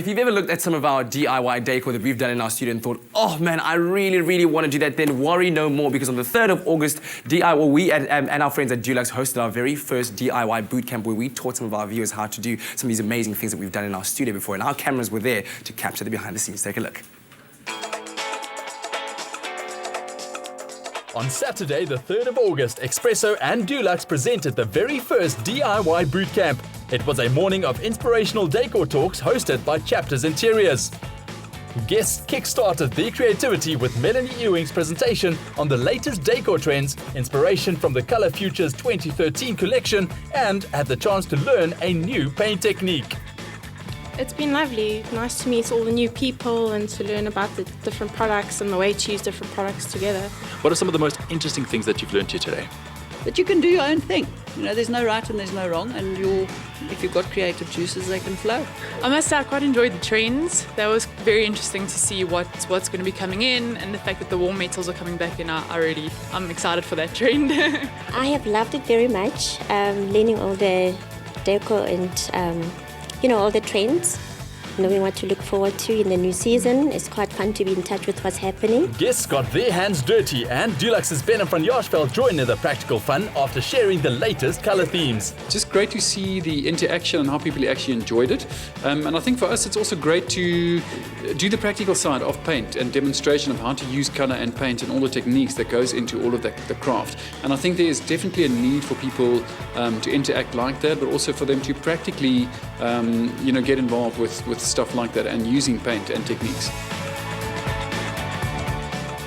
If you've ever looked at some of our DIY decor that we've done in our studio and thought, oh man, I really want to do that, then worry no more, because on the 3rd of August, we and our friends at DULUX hosted our very first DIY bootcamp, where we taught some of our viewers how to do some of these amazing things that we've done in our studio before, and our cameras were there to capture the behind the scenes. Take a look. On Saturday, the 3rd of August, Expresso and DULUX presented the very first DIY bootcamp. It was a morning of inspirational decor talks hosted by Chapters Interiors. Guests kick-started their creativity with Melanie Ewing's presentation on the latest decor trends, inspiration from the Colour Futures 2013 collection, and had the chance to learn a new paint technique. It's been lovely. Nice to meet all the new people and to learn about the different products and the way to use different products together. What are some of the most interesting things that you've learned here today? That you can do your own thing. You know, there's no right and there's no wrong, and if you've got creative juices, they can flow. I must say I quite enjoyed the trends. That was very interesting to see what's going to be coming in, and the fact that the warm metals are coming back in. I'm excited for that trend. I have loved it very much, learning all the decor and all the trends, knowing what to look forward to in the new season. It's quite fun to be in touch with what's happening. Guests got their hands dirty, and DULUX's Ben van Jaarsveld joined in the practical fun after sharing the latest colour themes. Just great to see the interaction and how people actually enjoyed it. And I think for us it's also great to do the practical side of paint and demonstration of how to use colour and paint and all the techniques that goes into all of the craft. And I think there is definitely a need for people to interact like that, but also for them to practically get involved with stuff like that and using paint and techniques.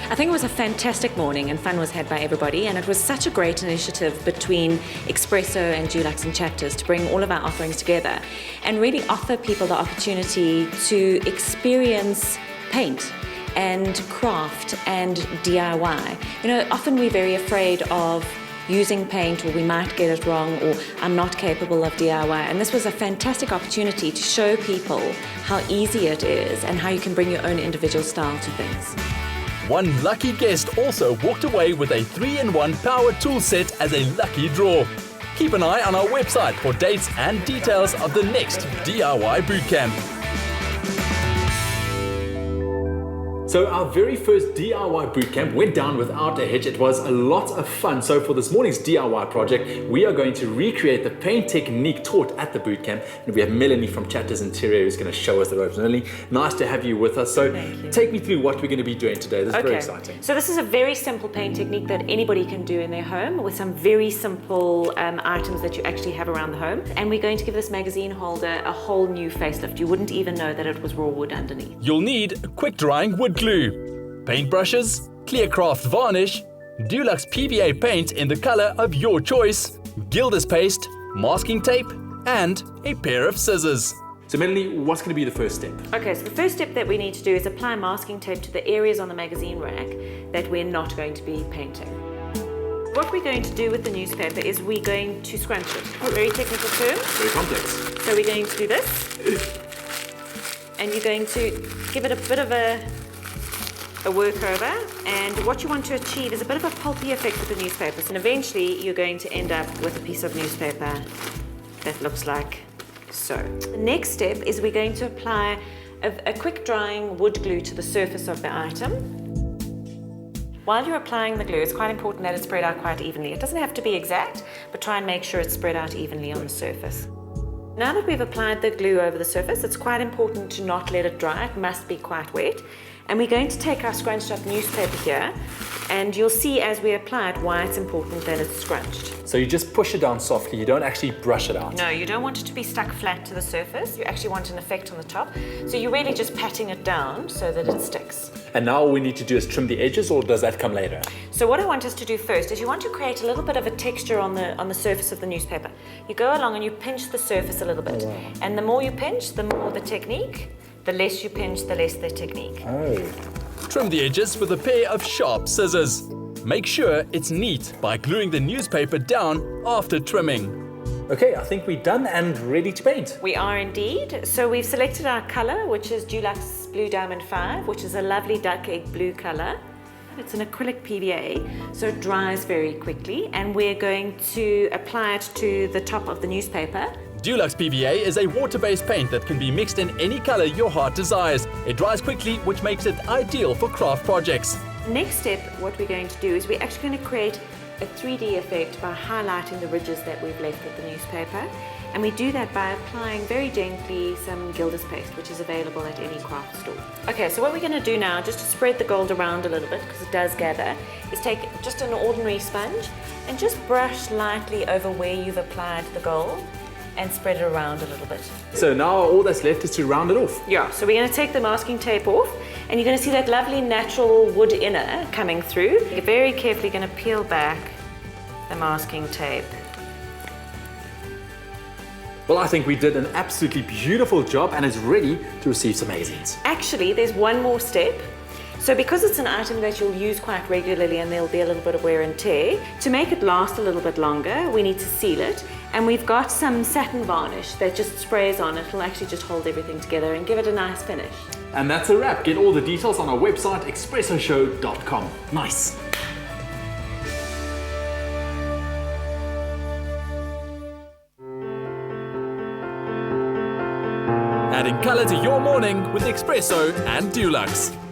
I think it was a fantastic morning and fun was had by everybody, and it was such a great initiative between Expresso and DULUX and Chapters to bring all of our offerings together and really offer people the opportunity to experience paint and craft and DIY. Often we're very afraid of using paint, or we might get it wrong, or I'm not capable of DIY. And this was a fantastic opportunity to show people how easy it is and how you can bring your own individual style to things. One lucky guest also walked away with a 3-in-1 power tool set as a lucky draw. Keep an eye on our website for dates and details of the next DIY bootcamp. So our very first DIY bootcamp went down without a hitch. It was a lot of fun. So for this morning's DIY project, we are going to recreate the paint technique taught at the bootcamp. And we have Melanie from Chapters Interior who's going to show us the ropes. Melanie, nice to have you with us. So take me through what we're going to be doing today. This is very exciting. So this is a very simple paint technique that anybody can do in their home with some very simple items that you actually have around the home. And we're going to give this magazine holder a whole new facelift. You wouldn't even know that it was raw wood underneath. You'll need quick drying wood glue, paintbrushes, clear craft varnish, DULUX PVA paint in the color of your choice, gilder's paste, masking tape, and a pair of scissors. So Melanie, what's going to be the first step? Okay, so the first step that we need to do is apply masking tape to the areas on the magazine rack that we're not going to be painting. What we're going to do with the newspaper is we're going to scrunch it. Very technical term. Very complex. So we're going to do this. And you're going to give it a bit of a work over, and what you want to achieve is a bit of a pulpy effect with the newspapers, and eventually you're going to end up with a piece of newspaper that looks like so. The next step is we're going to apply a quick drying wood glue to the surface of the item. While you're applying the glue, it's quite important that it's spread out quite evenly. It doesn't have to be exact, but try and make sure it's spread out evenly on the surface. Now that we've applied the glue over the surface, it's quite important to not let it dry. It must be quite wet. And we're going to take our scrunched up newspaper here, and you'll see as we apply it why it's important that it's scrunched. So you just push it down softly, you don't actually brush it out? No, you don't want it to be stuck flat to the surface. You actually want an effect on the top. So you're really just patting it down so that it sticks. And now all we need to do is trim the edges, or does that come later? So what I want us to do first is you want to create a little bit of a texture on the surface of the newspaper. You go along and you pinch the surface a little bit. Oh, wow. And the more you pinch, the more the technique. The less you pinch, the less the technique. Oh. Trim the edges with a pair of sharp scissors. Make sure it's neat by gluing the newspaper down after trimming. Okay, I think we're done and ready to paint. We are indeed. So we've selected our colour, which is DULUX Blue Diamond 5, which is a lovely duck egg blue colour. It's an acrylic PVA, so it dries very quickly, and we're going to apply it to the top of the newspaper. DULUX PVA is a water-based paint that can be mixed in any color your heart desires. It dries quickly, which makes it ideal for craft projects. Next step, what we're going to do is we're actually going to create a 3D effect by highlighting the ridges that we've left with the newspaper. And we do that by applying very gently some Gilda's paste, which is available at any craft store. Okay, so what we're going to do now, just to spread the gold around a little bit, because it does gather, is take just an ordinary sponge and just brush lightly over where you've applied the gold and spread it around a little bit. So now all that's left is to round it off. Yeah, so we're going to take the masking tape off and you're going to see that lovely natural wood inner coming through. You're very carefully going to peel back the masking tape. Well, I think we did an absolutely beautiful job and it's ready to receive some hazings. Actually, there's one more step. So because it's an item that you'll use quite regularly and there'll be a little bit of wear and tear, to make it last a little bit longer, we need to seal it. And we've got some satin varnish that just sprays on. It'll actually just hold everything together and give it a nice finish. And that's a wrap. Get all the details on our website, expressoshow.com. Nice. Adding color to your morning with Espresso and DULUX.